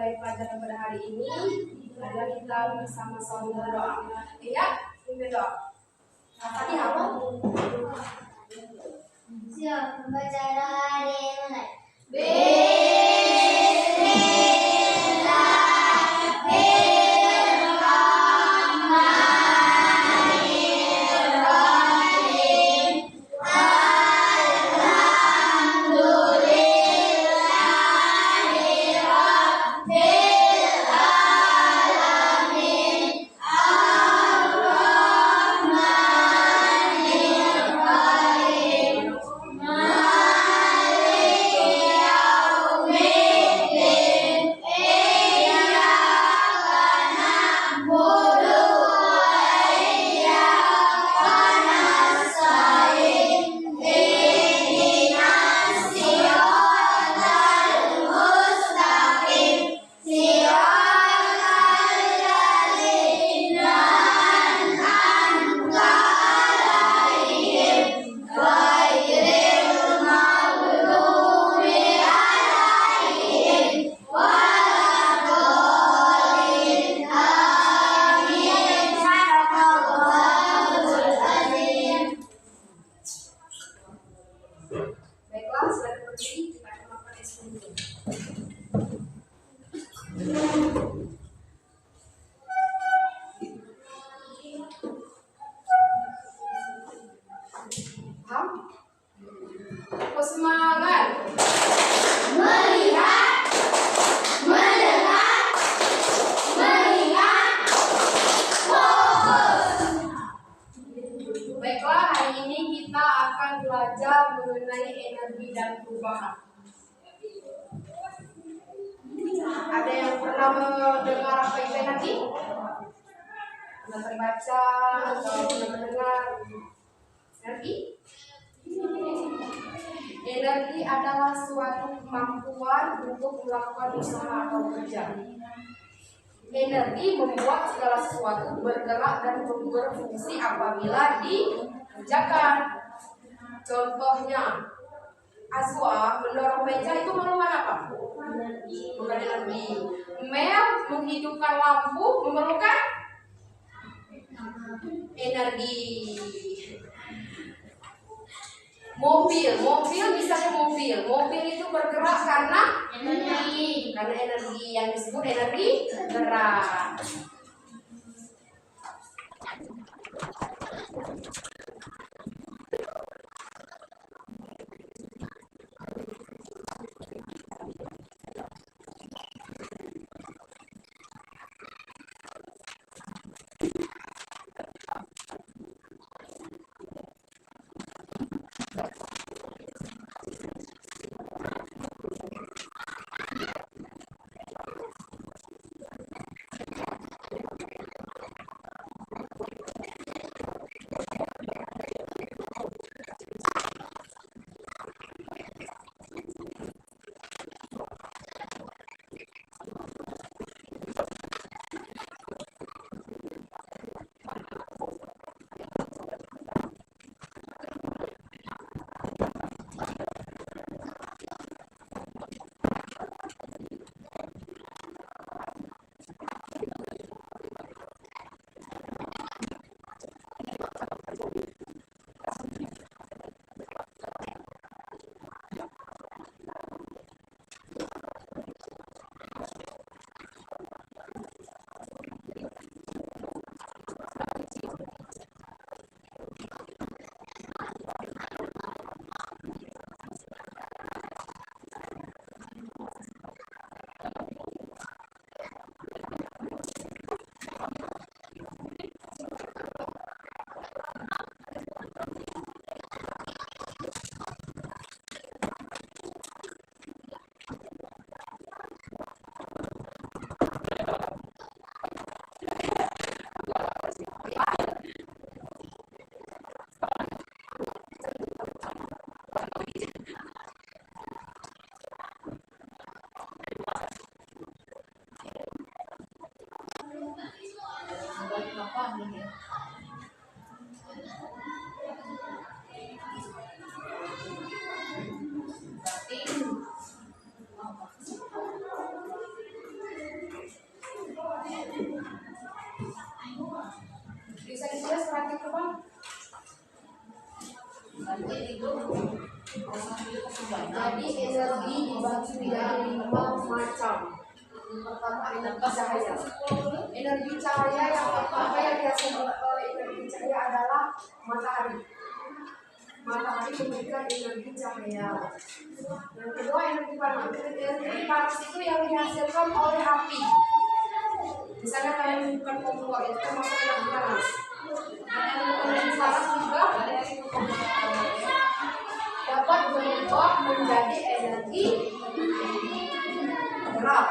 mulai pelajaran pada hari ini adalah kita bersama-sama berdoa. Ya, berdoa. Tadi apa? Siap, membaca doa dimulai. Baiklah, silakan berdiri, kita akan melakukan eksperiment. Paham? Semangat. Melihat, mendengar, melihat, fokus. Baiklah, hari ini kita akan belajar mengenai energi dan perubahan. Ada yang pernah mendengar apa itu energi? Pernah terbaca atau pernah mendengar energi? Energi adalah suatu kemampuan untuk melakukan usaha atau kerja. Energi membuat segala sesuatu bergerak dan berfungsi apabila dikerjakan. Contohnya, Azwa mendorong meja itu memerlukan apa? Bukan energi. Mel menghidupkan lampu memerlukan energi. Mobil bisa ke mobil itu bergerak karena energi yang disebut energi gerak. Jadi energi dibagi menjadi 5 macam. Pertama energi cahaya. Energi cahaya yang pertama yang dihasilkan oleh energi cahaya adalah matahari. Matahari memberikan energi cahaya. Yang kedua energi panas. Energi panas itu yang dihasilkan oleh api. Misalnya kalian menyimpan kompor itu termasuk energi panas. Dan energi panas juga dapat berubah menjadi energi gerak.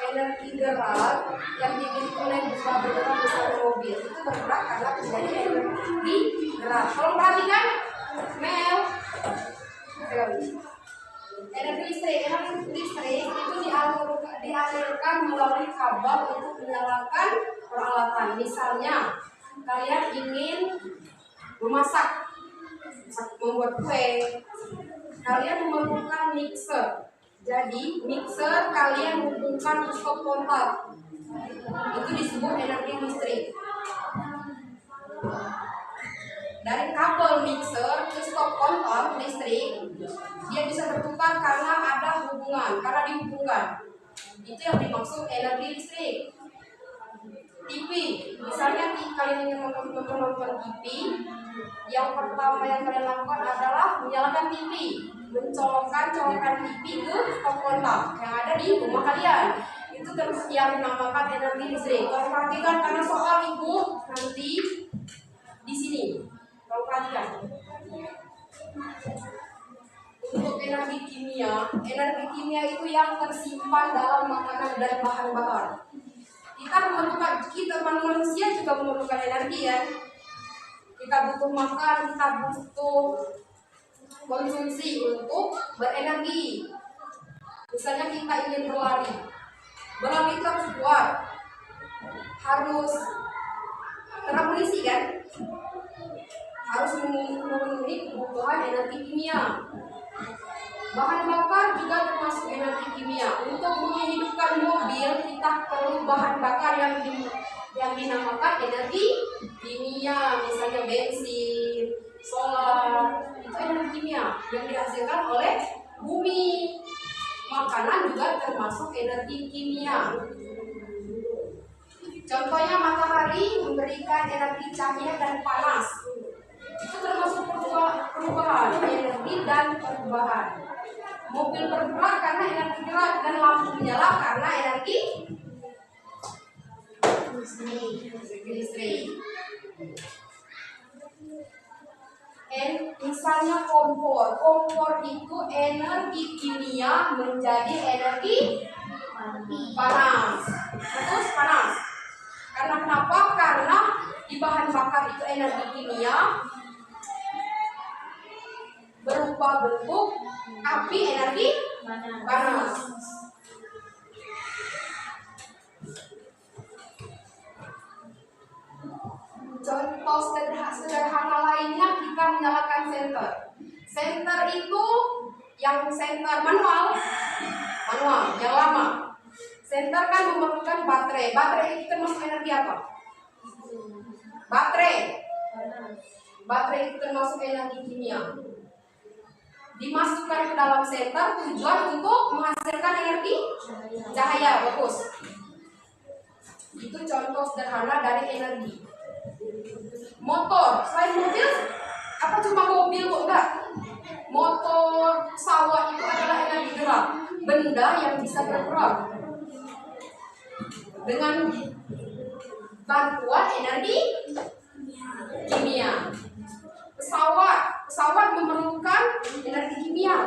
Energi gerak yang dimiliki oleh benda bergerak misalnya mobil itu bergerak karena terjadi energi gerak. Tolong perhatikan, Mel. Energi listrik itu dialirkan melalui kabel untuk menyalakan peralatan. Misalnya kalian ingin memasak, membuat kue, kalian memerlukan mixer. Jadi mixer kalian hubungkan ke stop kontak, itu disebut energi listrik. Dari kabel mixer ke stop kontak listrik, dia bisa berputar karena ada hubungan, karena dihubungkan. Itu yang dimaksud energi listrik. TV, misalnya kalian ingin menonton TV, yang pertama yang kalian lakukan adalah menyalakan TV, mencolokkan colokan TV ke stop kontak yang ada di rumah kalian. Itu terus yang dinamakan energi listrik. Kalau perhatikan karena soal itu nanti di sini. Kalau perhatikan. Untuk energi kimia itu yang tersimpan dalam makanan dan bahan bakar. Kita manusia juga memerlukan energi ya. Kita butuh makan, kita butuh konsumsi untuk berenergi. Misalnya kita ingin berlari itu harus kuat, harus teramunisi kan, harus memenuhi kebutuhan energi kimia. Bahan bakar juga termasuk energi kimia. Untuk menghidupkan mobil kita perlu bahan bakar yang dinamakan energi kimia. Misalnya bensin, solar, itu energi kimia yang dihasilkan oleh bumi. Makanan juga termasuk energi kimia. Contohnya matahari memberikan energi cahaya dan panas. Itu termasuk perubahan energi dan perubahan. Mobil bergerak karena energi gerak dan lampu menyala karena energi listrik. Misalnya kompor itu energi kimia menjadi energi panas. Terus panas. Karena kenapa? Karena di bahan bakar itu energi kimia berupa bentuk api energi panas. Contoh sederhana lainnya kita menyalakan senter. Senter itu yang senter manual yang lama. Senter kan memerlukan baterai. Baterai itu termasuk energi apa? Baterai itu termasuk energi kimia. Dimasukkan ke dalam senter tujuan untuk menghasilkan energi cahaya. Bagus. Itu contoh sederhana dari energi. Motor, selain mobil, apa cuma mobil kok enggak? Motor, pesawat itu adalah energi gerak, benda yang bisa bergerak dengan bantuan energi kimia. Pesawat memerlukan energi kimia.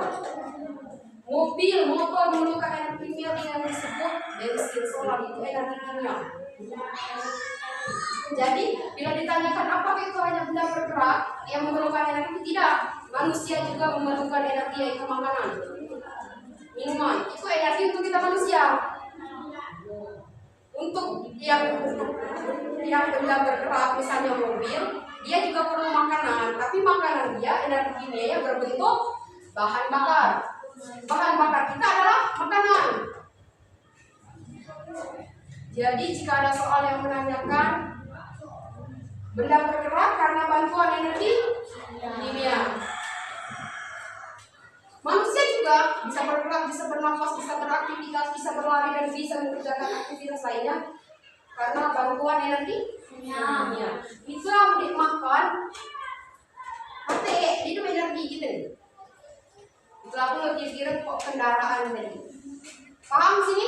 Motor memerlukan energi kimia yang disebut bensin, solar, itu energi kimia. Jadi bila ditanyakan apakah itu hanya benda bergerak yang memerlukan energi, tidak. Manusia juga memerlukan energi, yaitu makanan, minuman. Itu energi untuk kita manusia. Untuk yang benda bergerak, misalnya mobil, dia juga perlu makanan. Tapi makanan dia energi kimia berbentuk bahan bakar. Bahan bakar kita adalah makanan. Jadi jika ada soal yang menanyakan benda bergerak karena bantuan energi kimia, bisa bernafas, bisa beraktivitas, bisa berlari, dan bisa mengerjakan aktivitas lainnya karena bantuan energi kimia. Itu yang dimakan HTE, itu energi gitu nih. Itulah aku kira kok kendaraan tadi. Paham sini?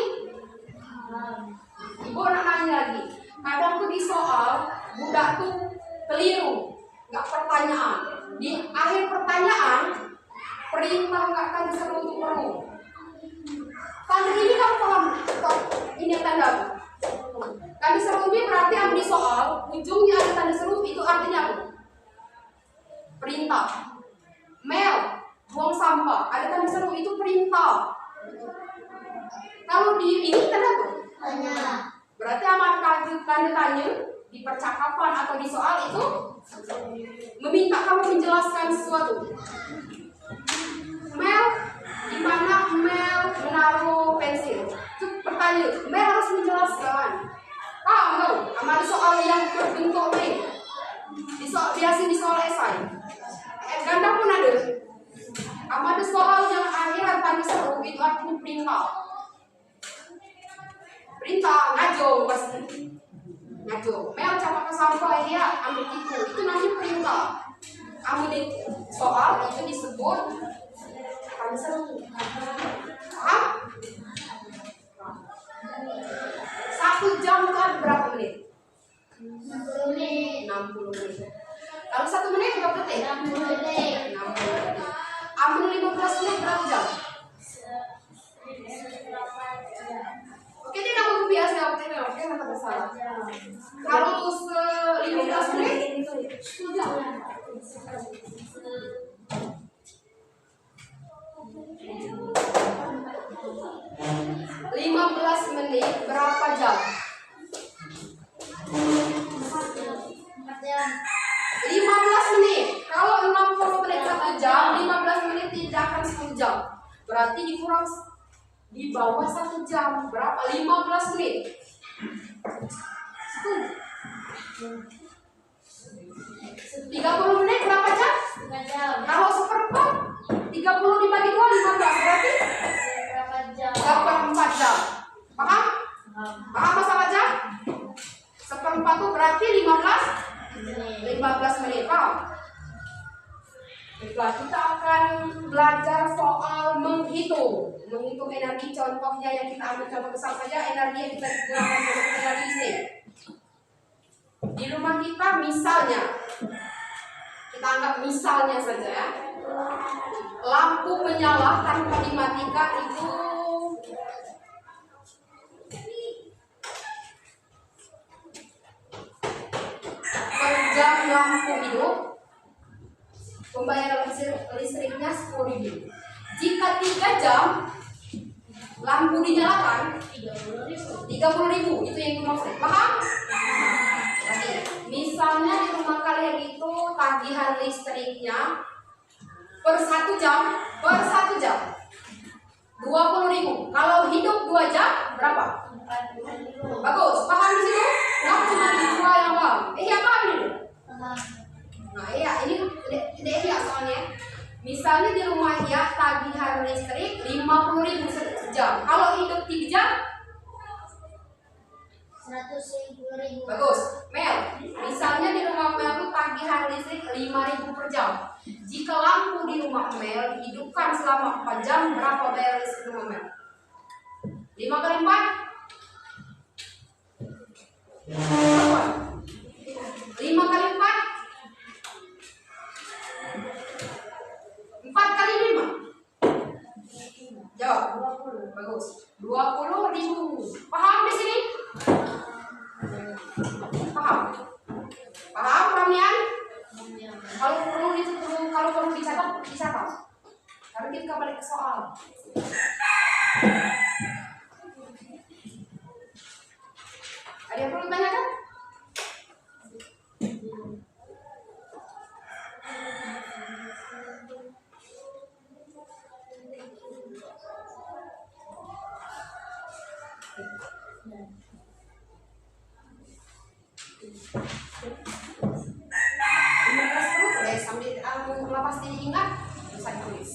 Ibu nak nanya lagi. Kadang tuh di soal budak tuh keliru, nggak pertanyaan. Di akhir pertanyaan perintah nggak akan diseru untuk perlu. Tanda ini kamu paham? Ini tanda. Tanda seru ini berarti yang di soal ujungnya ada tanda seru, itu artinya apa? Perintah. Mel, buang sampah, ada tanda seru, itu perintah. Kalau di ini tanda apa? Tanya. Berarti amat tanda tanya di percakapan atau di soal itu meminta kamu menjelaskan sesuatu. Mel, di mana Mel menaruh pensil? Itu pertanyaan. Mel harus menjelaskan. Paham nggak? Sama di soal yang berbentuk ring. Di soal biasa di soal esai. Ganda pun ada. Sama ada soal yang akhiran tanda seru, itu artinya perintah. Perintah ngajo pasti. Ngajo. Mel capak ke sampah ya, ambil itu namanya perintah. Ambil di soal itu disebut tanda seru. Paham? 1 jam kan berapa menit? 60 menit. 60 menit. Kalau 1 menit berapa detik? 60 detik. 60 detik. Ambil 15 menit berapa jam? Oke, dia nggak biasa waktu ini, oke, nggak bersalah. Kalau 15 menit, 1 jam. 15 menit berapa jam? 15 menit. Kalau 60 menit 1 jam, 15 menit tidak akan 1 jam. Berarti dikurang di bawah 1 jam. Berapa? 15 menit. 30 menit berapa jam? 3 jam. Kalau seperempat, 30 dibagi 2, 15. Berarti Berapa jam? 4 jam. Paham? Paham masalah jam? Seperempat itu berarti 15 menit. Paham? Baiklah, kita akan belajar soal menghitung energi. Contohnya yang kita ambil contoh besar saja, energi yang kita gunakan untuk energi listrik. Di rumah kita misalnya, kita anggap misalnya saja ya, lampu menyala tanpa dimatikan itu per jam lampu hidup, pembayaran listriknya 10.000. Jika 3 jam lampu dinyalakan 30.000, itu yang dimaksud. Paham? Jadi, misalnya di rumah kalian itu tagihan listriknya per 1 jam 20.000. Kalau hidup 2 jam berapa? 40.000. Bagus, paham di situ? Nah, cuma dua yang paham. Iya paham ini? Nah iya, ini iya soalnya. Misalnya di rumah ya tagihan listrik 50.000 sejam. Kalau hidup 3 jam 110.000. bagus. Mel, misalnya di rumah Mel itu tagihan listrik 5.000 per jam. Jika lampu di rumah Mel dihidupkan selama 4 jam, berapa bayar listrik rumah Mel? 5 kali 4? 5 kali 4? 4 kali 5? Jawab. 20. Bagus. 20.000. Paham di sini? Paham? Paham Ramian? Kalau perlu dicatat. Karena kita balik ke soal. Ada yang perlu ditanyakan? Sambil melepas diri ingat bisa ditulis.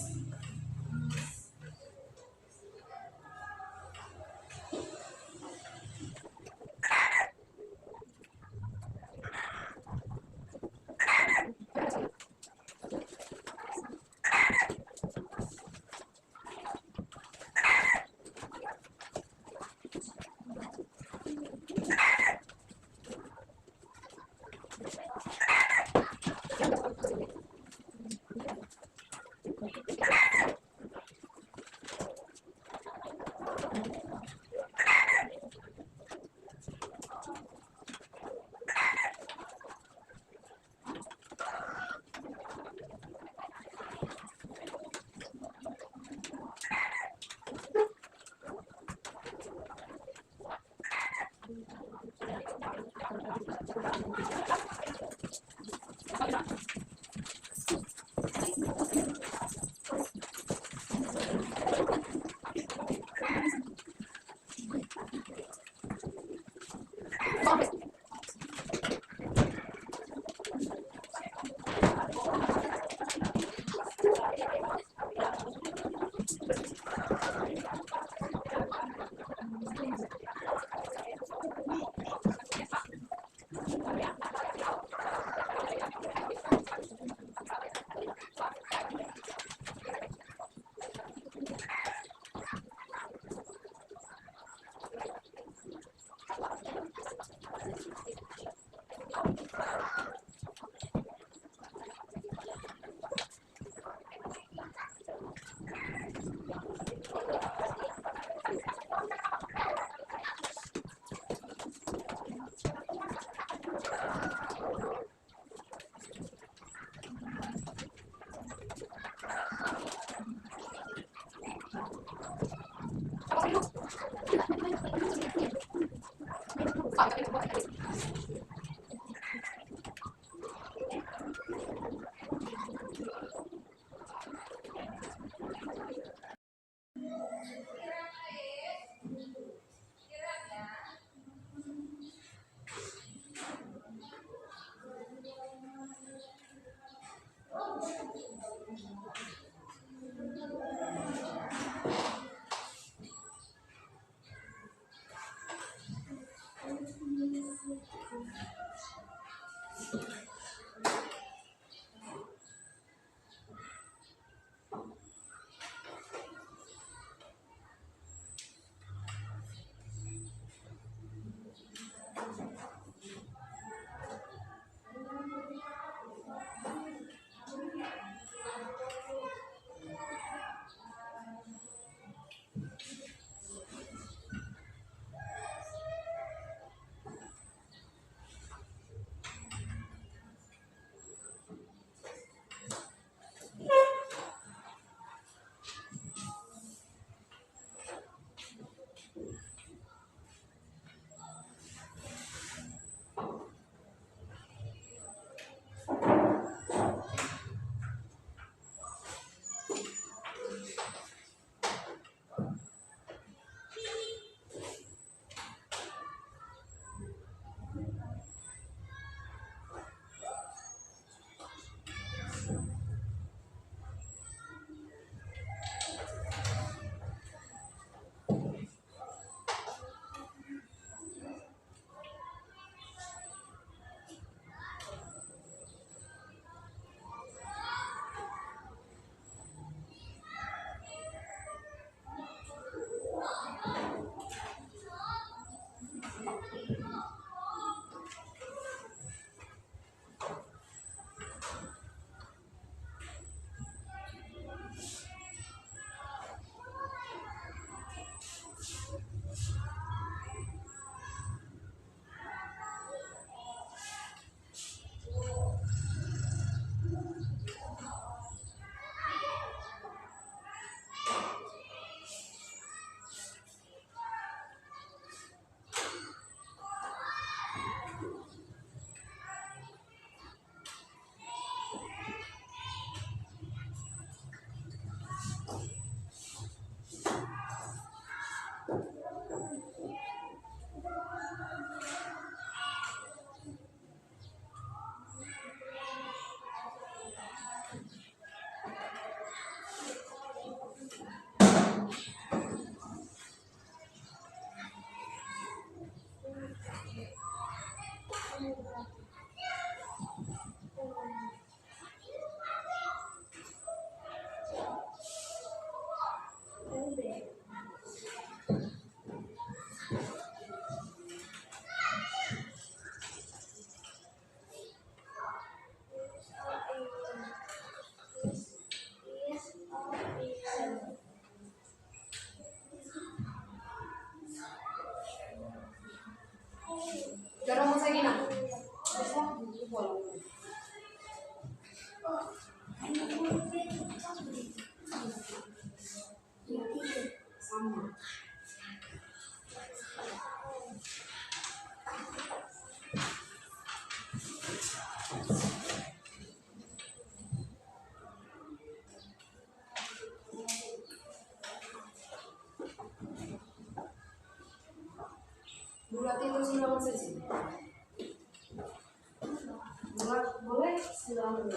itu silang saja. Boleh silang.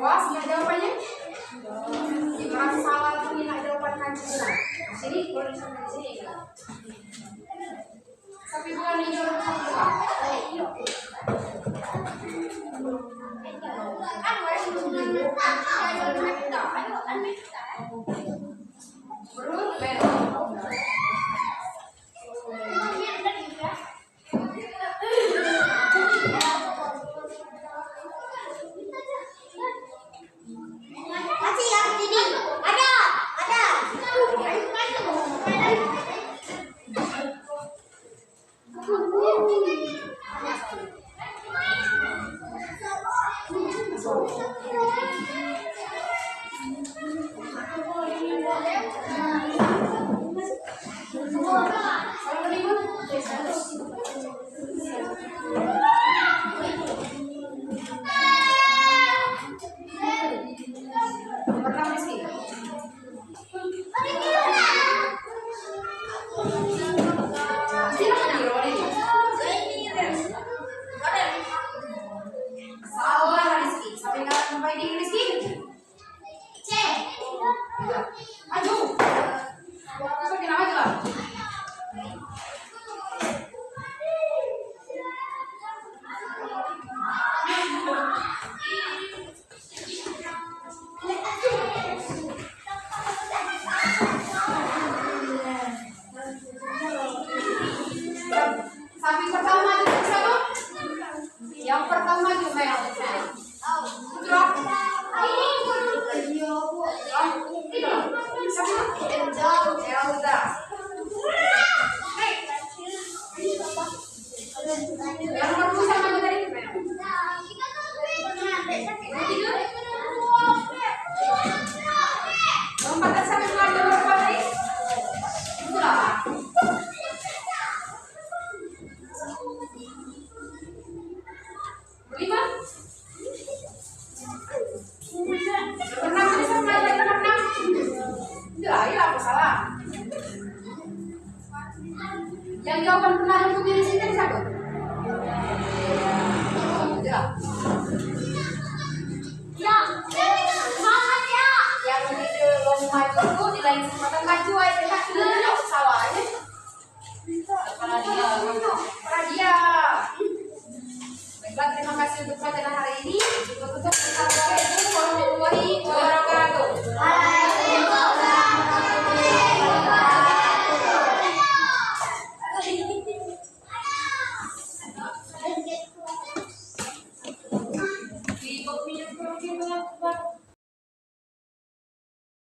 Puas ya jawabannya? Merasa salah tuh minta jawaban kancing. Sini, boleh sampai sini. Sapi bulan hijau nomor 1 Pak. Berut merah. Masih ya, sini. Ada. Kalau ribut, pertama sih. Salah Rizky. Sampai kapan sampai di Rizky? C. Maju. Semakin maju lah. Sapi pertama itu siapa? Yang pertama juga yang Drop. Elza. Yang nomor sama juga tadi. Lompat ke sana dengan nomor berapa tadi? Itulah. Berlima. Nomor 6 tadi sama ada nomor 6. Udah, ya aku salah. Yang jawaban benar untuk diri sendiri siapa? Udah. Ya. Semangat ya. Yang di lomba itu di lain kesempatan maju aja tak tidak sawahnya. Pradia. Baiklah, terima kasih untuk pelajaran hari ini. Untuk kita itu warahmatullahi wabarakatuh.